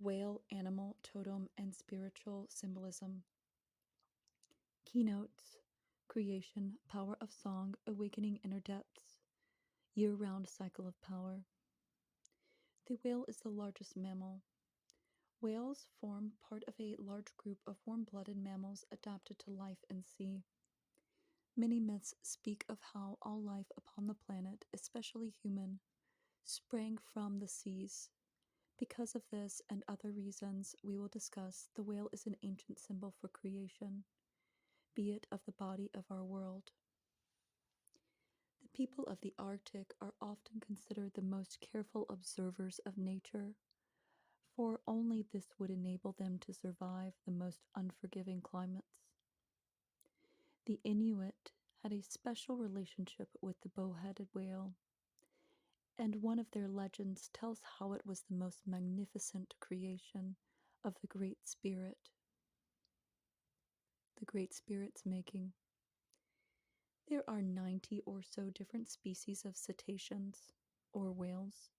Whale, Animal, Totem, and Spiritual Symbolism. Keynotes: Creation, Power of Song, Awakening Inner Depths, Year-round Cycle of Power. The whale is the largest mammal. Whales form part of a large group of warm-blooded mammals adapted to life in sea. Many myths speak of how all life upon the planet, especially human, sprang from the seas. Because of this and other reasons we will discuss, the whale is an ancient symbol for creation, be it of the body of our world. The people of the Arctic are often considered the most careful observers of nature, for only this would enable them to survive the most unforgiving climates. The Inuit had a special relationship with the bow-headed whale, and one of their legends tells how it was the most magnificent creation of the Great Spirit. The Great Spirit's making. There are 90 or so different species of cetaceans, or whales,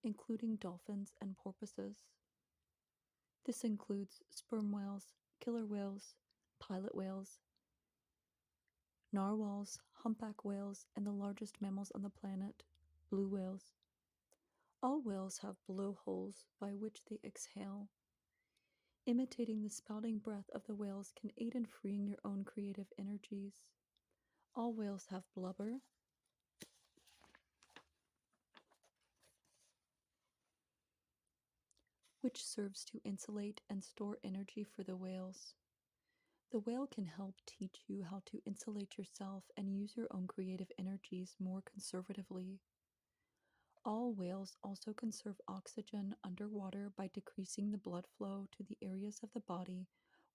including dolphins and porpoises. This includes sperm whales, killer whales, pilot whales, narwhals, humpback whales, and the largest mammals on the planet, blue whales. All whales have blowholes by which they exhale. Imitating the spouting breath of the whales can aid in freeing your own creative energies. All whales have blubber, which serves to insulate and store energy for the whales. The whale can help teach you how to insulate yourself and use your own creative energies more conservatively. All whales also conserve oxygen underwater by decreasing the blood flow to the areas of the body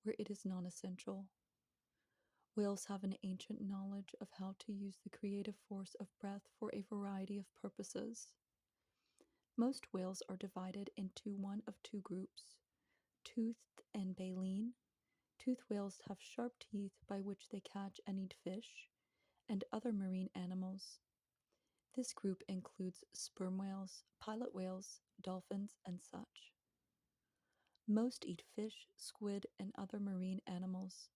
where it is non-essential. Whales have an ancient knowledge of how to use the creative force of breath for a variety of purposes. Most whales are divided into one of two groups, toothed and baleen. Toothed whales have sharp teeth by which they catch and eat fish and other marine animals. This group includes sperm whales, pilot whales, dolphins, and such. Most eat fish, squid, and other marine animals.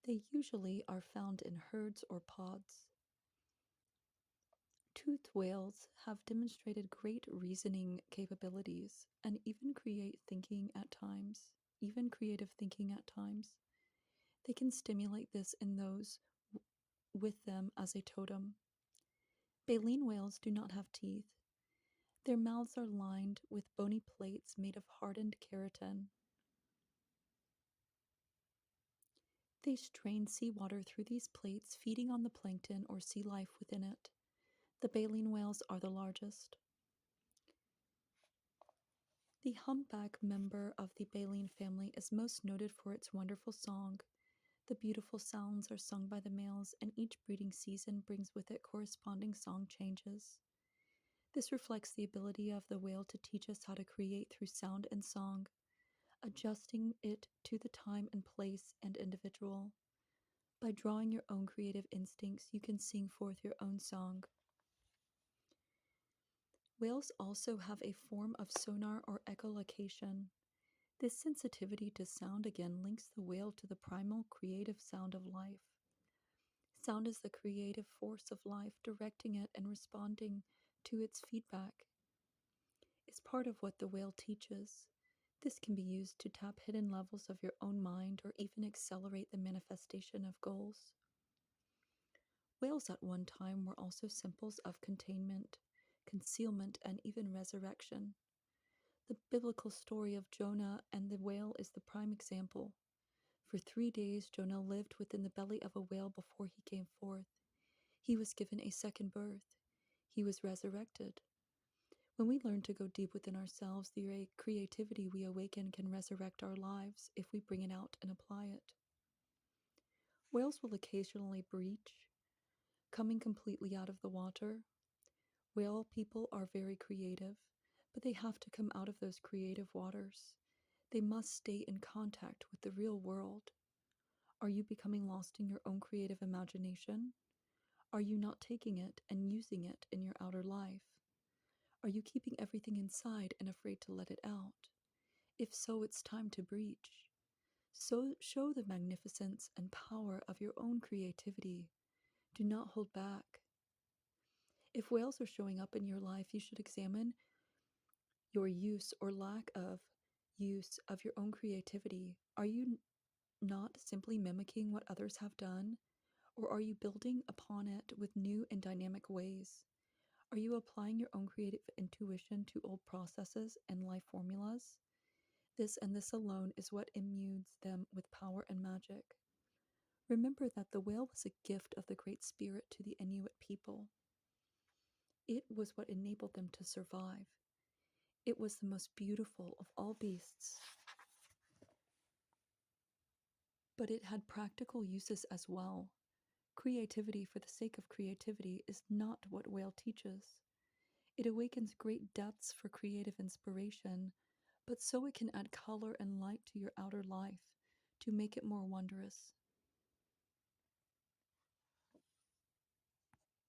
They usually are found in herds or pods. Toothed whales have demonstrated great reasoning capabilities and even creative thinking at times. They can stimulate this in those with them as a totem. Baleen whales do not have teeth. Their mouths are lined with bony plates made of hardened keratin. They strain seawater through these plates, feeding on the plankton or sea life within it. The baleen whales are the largest. The humpback member of the baleen family is most noted for its wonderful song. The beautiful sounds are sung by the males, and each breeding season brings with it corresponding song changes. This reflects the ability of the whale to teach us how to create through sound and song, adjusting it to the time and place and individual. By drawing your own creative instincts, you can sing forth your own song. Whales also have a form of sonar or echolocation. This sensitivity to sound again links the whale to the primal creative sound of life. Sound is the creative force of life, directing it and responding to its feedback. It's part of what the whale teaches. This can be used to tap hidden levels of your own mind or even accelerate the manifestation of goals. Whales at one time were also symbols of containment, concealment, and even resurrection. The biblical story of Jonah and the whale is the prime example. For 3 days, Jonah lived within the belly of a whale before he came forth. He was given a second birth. He was resurrected. When we learn to go deep within ourselves, the creativity we awaken can resurrect our lives if we bring it out and apply it. Whales will occasionally breach, coming completely out of the water. Whale people are very creative, but they have to come out of those creative waters. They must stay in contact with the real world. Are you becoming lost in your own creative imagination? Are you not taking it and using it in your outer life? Are you keeping everything inside and afraid to let it out? If so, it's time to breach. So show the magnificence and power of your own creativity. Do not hold back. If whales are showing up in your life, you should examine your use or lack of use of your own creativity. Are you not simply mimicking what others have done, or are you building upon it with new and dynamic ways? Are you applying your own creative intuition to old processes and life formulas? This and this alone is what imbues them with power and magic. Remember that the whale was a gift of the Great Spirit to the Inuit people. It was what enabled them to survive. It was the most beautiful of all beasts. But it had practical uses as well. Creativity for the sake of creativity is not what whale teaches. It awakens great depths for creative inspiration, but so it can add color and light to your outer life to make it more wondrous.